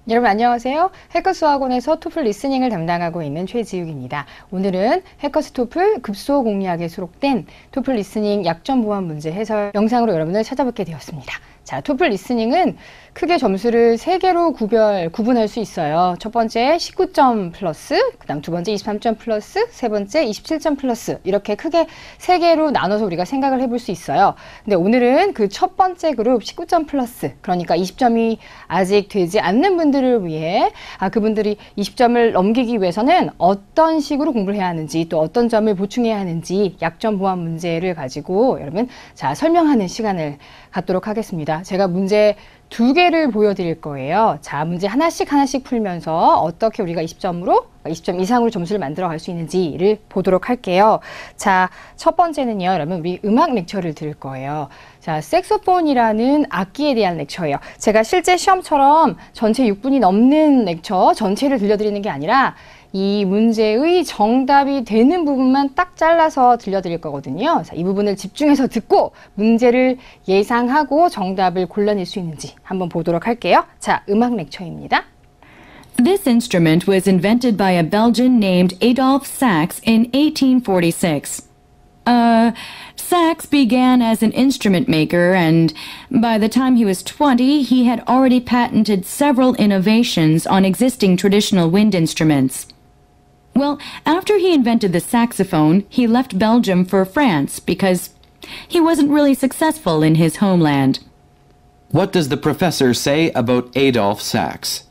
여러분 안녕하세요. 해커스 학원에서 토플 리스닝을 담당하고 있는 최지욱입니다. 오늘은 해커스 토플 급소 공략에 수록된 토플 리스닝 약점 보완 문제 해설 영상으로 여러분을 찾아뵙게 되었습니다. 자, 토플 리스닝은 크게 점수를 3개로 구분할 수 있어요. 첫 번째 19점 플러스, 그 다음 두 번째 23점 플러스, 세 번째 27점 플러스, 이렇게 크게 3개로 나눠서 우리가 생각을 해볼 수 있어요. 근데 오늘은 그 첫 번째 그룹 19점 플러스, 그러니까 20점이 아직 되지 않는 분들을 위해 그분들이 20점을 넘기기 위해서는 어떤 식으로 공부를 해야 하는지, 또 어떤 점을 보충해야 하는지 약점 보완 문제를 가지고 여러분 설명하는 시간을 갖도록 하겠습니다. 제가 문제 2개를 보여드릴 거예요. 자, 문제 하나씩 풀면서 어떻게 우리가 20점 이상으로 점수를 만들어 갈 수 있는지를 보도록 할게요. 자, 첫 번째는요, 여러분, 우리 음악 렉처를 들을 거예요. 자, 색소폰이라는 악기에 대한 렉처예요. 제가 실제 시험처럼 전체 6분이 넘는 렉처 전체를 들려드리는 게 아니라 이 문제의 정답이 되는 부분만 딱 잘라서 들려드릴 거거든요. 자, 이 부분을 집중해서 듣고 문제를 예상하고 정답을 골라낼 수 있는지 한번 보도록 할게요. 자, 음악 렉처입니다. This instrument was invented by a Belgian named Adolphe Sax in 1846. Sax began as an instrument maker, and by the time he was 20, he had already patented several innovations on existing traditional wind instruments. Well, after he invented the saxophone, he left Belgium for France because he wasn't really successful in his homeland. What does the professor say about Adolphe Sax?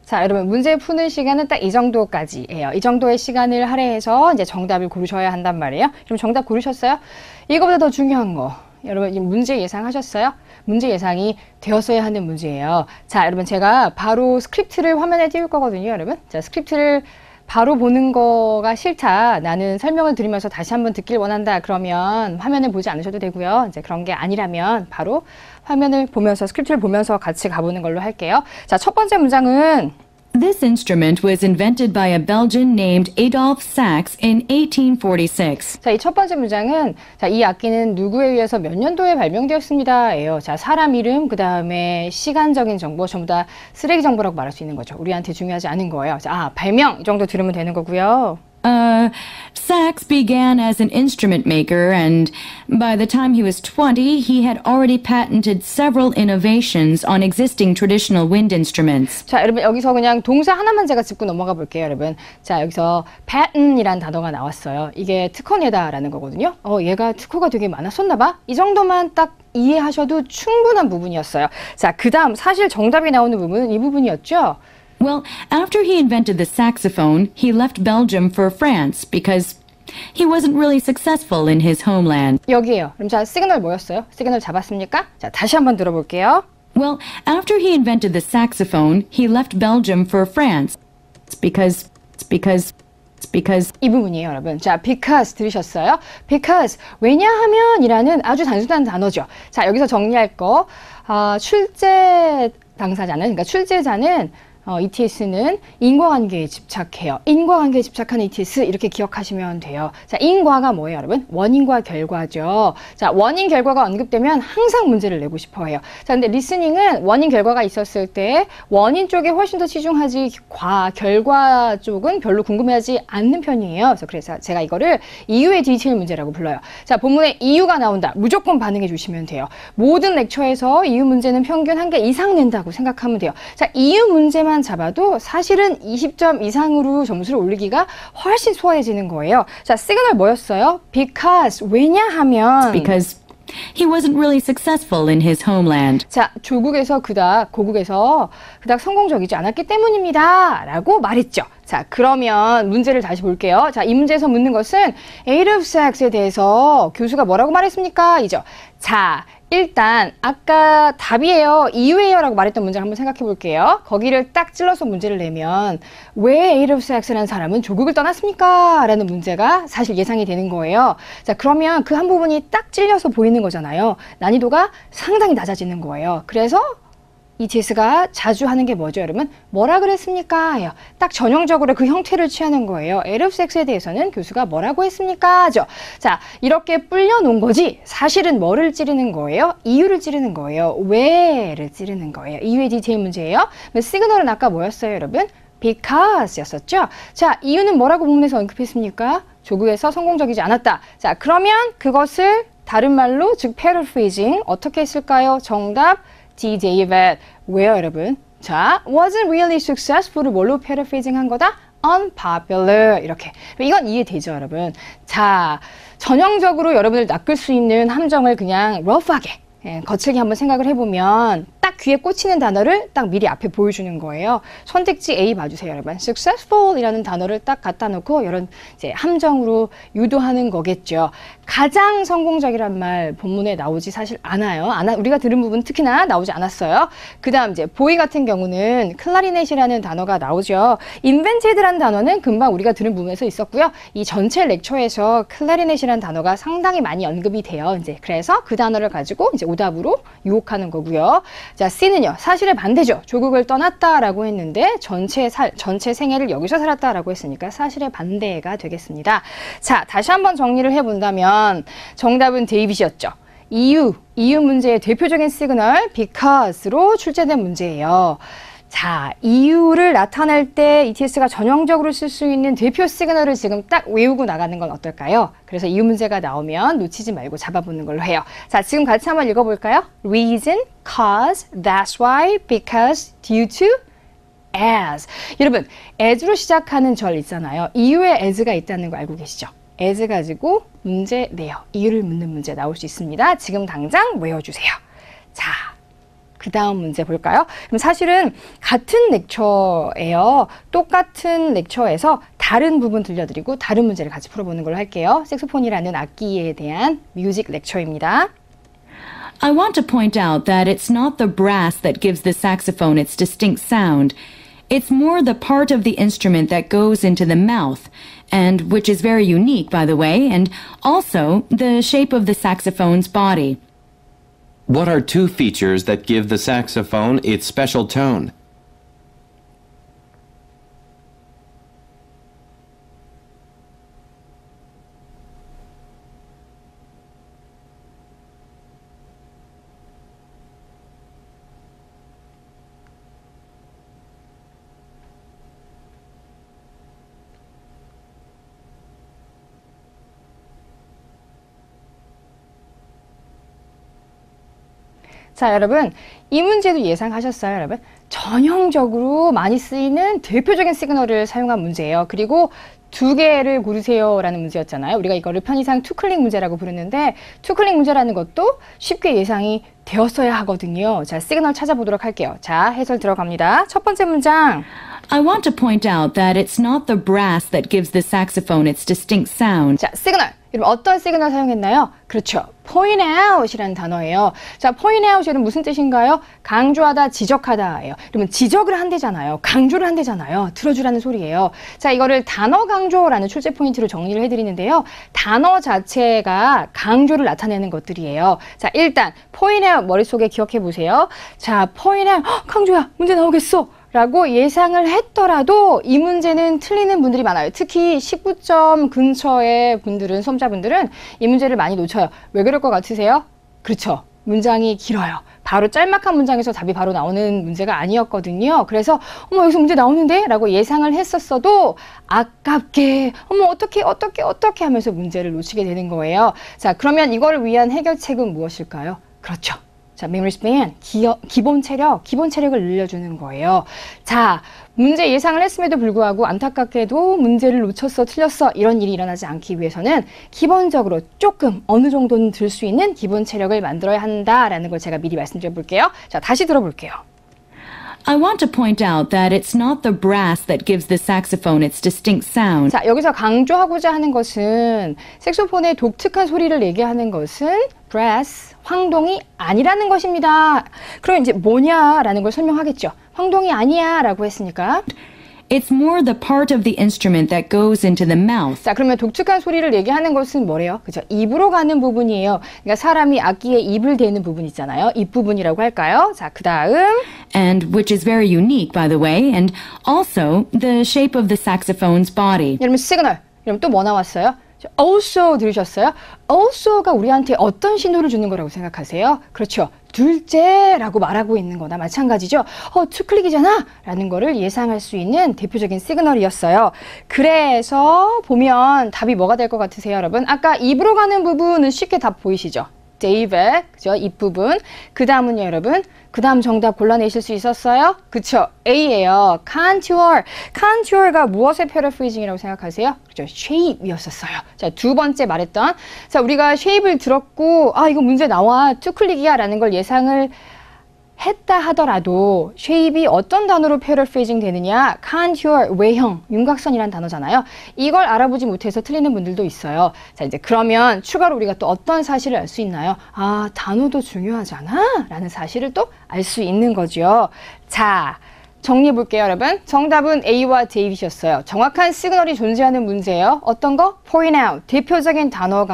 자, 여러분 문제 푸는 시간은 딱 이 정도까지예요. 이 정도의 시간을 할애해서 이제 정답을 고르셔야 한단 말이에요. 그럼 정답 고르셨어요? 이거보다 더 중요한 거. 여러분, 이 문제 예상하셨어요? 문제 예상이 되었어야 하는 문제예요. 자, 여러분 제가 바로 스크립트를 화면에 띄울 거거든요, 여러분. 자, 스크립트를 바로 보는 거가 싫다. 나는 설명을 드리면서 다시 한번 듣길 원한다. 그러면 화면을 보지 않으셔도 되고요. 이제 그런 게 아니라면 바로 화면을 보면서 스크립트를 보면서 같이 가보는 걸로 할게요. 자, 첫 번째 문장은 This instrument was invented by a Belgian named Adolphe Sax in 1846. 자, 이 첫 번째 문장은 자, 이 악기는 누구에 의해서 몇 년도에 발명되었습니다. 예요. 자, 사람 이름, 그 다음에 시간적인 정보, 전부 다 쓰레기 정보라고 말할 수 있는 거죠. 우리한테 중요하지 않은 거예요. 자, 발명 이 정도 들으면 되는 거고요. Sax began as an instrument maker, and by the time he was 20, he had already patented several innovations on existing traditional wind instruments. 자, 여러분 여기서 그냥 동사 하나만 제가 짚고 넘어가 볼게요, 여러분. 자, 여기서 patent이란 단어가 나왔어요. 이게 특허내다라는 거거든요. 얘가 특허가 되게 많았었나 봐. 이 정도만 딱 이해하셔도 충분한 부분이었어요. 자, 그 다음 사실 정답이 나오는 부분은 이 부분이었죠. Well, after he invented the saxophone, he left Belgium for France because he wasn't really successful in his homeland. 여기에요. 그럼 자, 시그널 뭐였어요? 시그널 잡았습니까? 자, 다시 한번 들어볼게요. Well, after he invented the saxophone, he left Belgium for France because 이 부분이에요, 여러분. 자, because 들으셨어요? because 왜냐하면이라는 아주 단순한 단어죠. 자, 여기서 정리할 거 출제 당사자는, 그러니까 출제자는 ETS는 인과관계에 집착해요. 인과관계에 집착하는 ETS 이렇게 기억하시면 돼요. 자, 인과가 뭐예요, 여러분? 원인과 결과죠. 자, 원인 결과가 언급되면 항상 문제를 내고 싶어 해요. 자, 근데 리스닝은 원인 결과가 있었을 때 원인 쪽에 훨씬 더 치중하지 결과 쪽은 별로 궁금해하지 않는 편이에요. 그래서 제가 이거를 이유의 디테일 문제라고 불러요. 자, 본문에 이유가 나온다. 무조건 반응해 주시면 돼요. 모든 렉처에서 이유 문제는 평균 1개 이상 낸다고 생각하면 돼요. 자, 이유 문제만 잡아도 사실은 20점 이상으로 점수를 올리기가 훨씬 수월해지는 거예요. 자, 시그널 뭐였어요? because 왜냐하면 because he wasn't really successful in his homeland. 자, 고국에서 그닥 성공적이지 않았기 때문입니다. 라고 말했죠. 자, 그러면 문제를 다시 볼게요. 자, 이 문제에서 묻는 것은 Adolphe Sax에 대해서 교수가 뭐라고 말했습니까? 이죠. 자, 일단 아까 답이에요, 이유예요 라고 말했던 문제를 한번 생각해 볼게요. 거기를 딱 찔러서 문제를 내면 왜 에이더스 X라는 사람은 조국을 떠났습니까? 라는 문제가 사실 예상이 되는 거예요. 자, 그러면 그 한 부분이 딱 찔려서 보이는 거잖아요. 난이도가 상당히 낮아지는 거예요. 그래서 ETS가 자주 하는 게 뭐죠, 여러분? 뭐라 그랬습니까? 예요. 딱 전형적으로 그 형태를 취하는 거예요. 에이더스 X에 대해서는 교수가 뭐라고 했습니까? 죠. 자, 이렇게 불려놓은 거지 사실은 뭐를 찌르는 거예요? 이유를 찌르는 거예요. 왜를 찌르는 거예요. 이유의 디테일 문제예요. 시그널은 아까 뭐였어요, 여러분? because 였었죠? 자, 이유는 뭐라고 본문에서 언급했습니까? 조국에서 성공적이지 않았다. 자, 그러면 그것을 다른 말로, 즉 paraphrasing 어떻게 했을까요? 정답 D. David. 왜요, 여러분? 자, wasn't really successful을 뭘로 paraphrasing 한 거다? unpopular. 이렇게. 이건 이해되죠, 여러분? 자, 전형적으로 여러분을 낚을 수 있는 함정을 그냥 rough하게, 거칠게 한번 생각을 해보면 딱 귀에 꽂히는 단어를 딱 미리 앞에 보여주는 거예요. 선택지 A 봐주세요, 여러분. successful 이라는 단어를 딱 갖다 놓고 이런 이제 함정으로 유도하는 거겠죠. 가장 성공적이란 말 본문에 나오지 사실 않아요. 우리가 들은 부분 특히나 나오지 않았어요. 그 다음 이제 보이 같은 경우는 클라리넷이라는 단어가 나오죠. invented라는 단어는 금방 우리가 들은 부분에서 있었고요. 이 전체 렉처에서 클라리넷이라는 단어가 상당히 많이 언급이 돼요. 이제 그래서 그 단어를 가지고 이제 오답으로 유혹하는 거고요. 자, C는요. 사실의 반대죠. 조국을 떠났다라고 했는데 전체 생애를 여기서 살았다라고 했으니까 사실의 반대가 되겠습니다. 자, 다시 한번 정리를 해본다면 정답은 데이빗이었죠. 이유 문제의 대표적인 시그널 because로 출제된 문제예요. 자, 이유를 나타낼 때 ETS가 전형적으로 쓸 수 있는 대표 시그널을 지금 딱 외우고 나가는 건 어떨까요? 그래서 이유 문제가 나오면 놓치지 말고 잡아보는 걸로 해요. 자, 지금 같이 한번 읽어볼까요? Reason, cause, that's why, because, due to, as. 여러분, as로 시작하는 절 있잖아요. 이유에 as가 있다는 거 알고 계시죠? as 가지고 문제 내요. 이유를 묻는 문제 나올 수 있습니다. 지금 당장 외워주세요. 자, 그 다음 문제 볼까요? 그럼 사실은 같은 렉처예요. 똑같은 렉처에서 다른 부분 들려드리고 다른 문제를 같이 풀어보는 걸로 할게요. 색소폰이라는 악기에 대한 뮤직 렉처입니다. I want to point out that it's not the brass that gives the saxophone its distinct sound. It's more the part of the instrument that goes into the mouth, and which is very unique, by the way, and also the shape of the saxophone's body. What are two features that give the saxophone its special tone? 자, 여러분, 이 문제도 예상하셨어요, 여러분? 전형적으로 많이 쓰이는 대표적인 시그널을 사용한 문제예요. 그리고 두 개를 고르세요 라는 문제였잖아요. 우리가 이거를 편의상 투클릭 문제라고 부르는데 투클릭 문제라는 것도 쉽게 예상이 되었어야 하거든요. 자, 시그널 찾아보도록 할게요. 자, 해설 들어갑니다. 첫 번째 문장. I want to point out that it's not the brass that gives the saxophone its distinct sound. 자, 시그널. 여러분 어떤 시그널 사용했나요? 그렇죠. point out이라는 단어예요. 자, point out은 무슨 뜻인가요? 강조하다, 지적하다예요. 그러면 지적을 한대잖아요. 강조를 한대잖아요. 들어주라는 소리예요. 자, 이거를 단어 강조라는 출제 포인트로 정리를 해드리는데요. 단어 자체가 강조를 나타내는 것들이에요. 자, 일단 point out 머릿속에 기억해 보세요. 자, point out 강조야. 문제 나오겠어. 라고 예상을 했더라도 이 문제는 틀리는 분들이 많아요. 특히 19점 근처의 분들은, 수험자분들은 이 문제를 많이 놓쳐요. 왜 그럴 것 같으세요? 그렇죠. 문장이 길어요. 바로 짤막한 문장에서 답이 바로 나오는 문제가 아니었거든요. 그래서 어머 여기서 문제 나오는데? 라고 예상을 했었어도 아깝게 어머 어떻게 하면서 문제를 놓치게 되는 거예요. 자, 그러면 이거를 위한 해결책은 무엇일까요? 그렇죠. 자, memory span, 기본 체력을 늘려주는 거예요. 자, 문제 예상을 했음에도 불구하고 안타깝게도 문제를 놓쳤어, 틀렸어 이런 일이 일어나지 않기 위해서는 기본적으로 조금 어느 정도는 들 수 있는 기본 체력을 만들어야 한다라는 걸 제가 미리 말씀드려 볼게요. 자, 다시 들어볼게요. I want to point out that it's not the brass that gives the saxophone its distinct sound. 자, 여기서 강조하고자 하는 것은 색소폰의 독특한 소리를 내게 하는 것은 express 황동이 아니라는 것입니다. 그럼 이제 뭐냐라는 걸 설명하겠죠. 황동이 아니야라고 했으니까. It's more the part of the instrument that goes into the mouth. 자, 그러면 독특한 소리를 얘기하는 것은 뭐래요? 그죠? 입으로 가는 부분이에요. 그러니까 사람이 악기에 입을 대는 부분 있잖아요. 입 부분이라고 할까요? 자, 그 다음. And which is very unique, by the way, and also the shape of the saxophone's body. 여러분 시그널. 여러분 또 뭐 나왔어요? also 들으셨어요? also가 우리한테 어떤 신호를 주는 거라고 생각하세요? 그렇죠. 둘째라고 말하고 있는 거나 마찬가지죠. 투클릭이잖아 라는 거를 예상할 수 있는 대표적인 시그널이었어요. 그래서 보면 답이 뭐가 될 것 같으세요, 여러분? 아까 입으로 가는 부분은 쉽게 답 보이시죠? David, 그죠? 입부분. 그 다음은요, 여러분? 그 다음 정답 골라내실 수 있었어요? 그쵸? A예요. Contour. Contour가 무엇의 paraphrasing이라고 생각하세요? 그죠? shape이었었어요. 자, 두 번째 말했던. 자, 우리가 shape를 들었고, 이거 문제 나와. 투클릭이야. 라는 걸 예상을 했다 하더라도 shape이 어떤 단어로 paraphrasing 되느냐? contour, 외형, 윤곽선이란 단어잖아요. 이걸 알아보지 못해서 틀리는 분들도 있어요. 자, 이제 그러면 추가로 우리가 또 어떤 사실을 알 수 있나요? 단어도 중요하잖아? 라는 사실을 또 알 수 있는 거죠. 자, 정리해 볼게요, 여러분. 정답은 A와 David이었어요. 정확한 시그널이 존재하는 문제예요. 어떤 거? point out, 대표적인 단어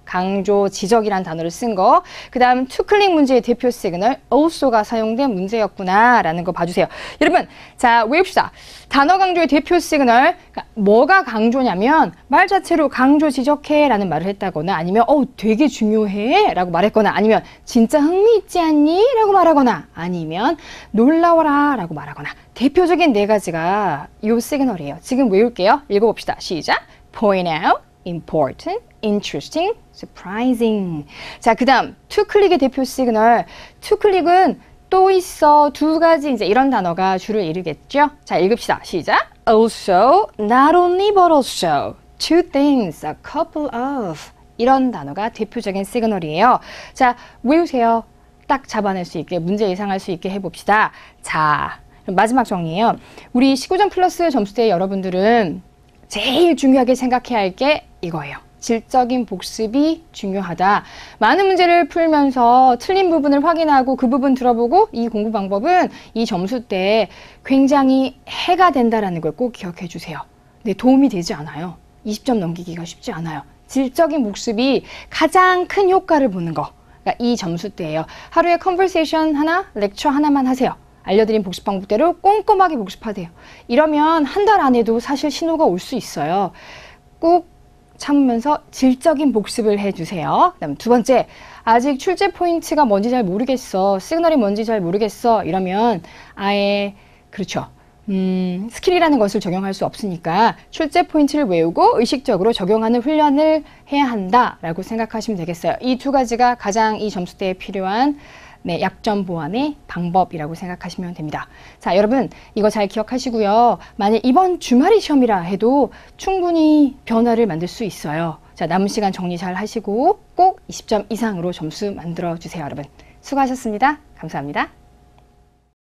강조, 지적이란 단어를 쓴 거. 그 다음 투클릭 문제의 대표 시그널 also가 사용된 문제였구나 라는 거 봐주세요. 여러분, 자, 외웁시다. 단어 강조의 대표 시그널, 그러니까 뭐가 강조냐면 말 자체로 강조 지적해 라는 말을 했다거나 아니면 되게 중요해 라고 말했거나 아니면 진짜 흥미있지 않니? 라고 말하거나 아니면 놀라워라 라고 말하거나 대표적인 네 가지가 이 시그널이에요. 지금 외울게요. 읽어봅시다. 시작. point out, important, interesting, surprising. 자, 그 다음 투클릭의 대표 시그널. 투클릭은 또 있어, 두 가지 이제 이런 단어가 주를 이루겠죠. 자, 읽읍시다. 시작. Also, not only but also, two things, a couple of. 이런 단어가 대표적인 시그널이에요. 자, 외우세요. 딱 잡아낼 수 있게, 문제 예상할 수 있게 해봅시다. 자, 마지막 정리예요. 우리 19점 플러스 점수대 여러분들은 제일 중요하게 생각해야 할 게 이거예요. 질적인 복습이 중요하다. 많은 문제를 풀면서 틀린 부분을 확인하고 그 부분 들어보고 이 공부 방법은 이 점수 때 굉장히 해가 된다는 걸 꼭 기억해 주세요. 네, 도움이 되지 않아요. 20점 넘기기가 쉽지 않아요. 질적인 복습이 가장 큰 효과를 보는 거. 그러니까 이 점수 때예요. 하루에 컨버세이션 하나, 렉처 하나만 하세요. 알려드린 복습 방법대로 꼼꼼하게 복습하세요. 이러면 한 달 안에도 사실 신호가 올 수 있어요. 꼭 참으면서 질적인 복습을 해주세요. 그다음 두 번째, 아직 출제 포인트가 뭔지 잘 모르겠어. 시그널이 뭔지 잘 모르겠어. 이러면 아예 그렇죠. 스킬이라는 것을 적용할 수 없으니까 출제 포인트를 외우고 의식적으로 적용하는 훈련을 해야 한다라고 생각하시면 되겠어요. 이 두 가지가 가장 이 점수대에 필요한 약점 보완의 방법이라고 생각하시면 됩니다. 자, 여러분 이거 잘 기억하시고요. 만약 이번 주말이 시험이라 해도 충분히 변화를 만들 수 있어요. 자, 남은 시간 정리 잘 하시고 꼭 20점 이상으로 점수 만들어 주세요, 여러분. 수고하셨습니다. 감사합니다.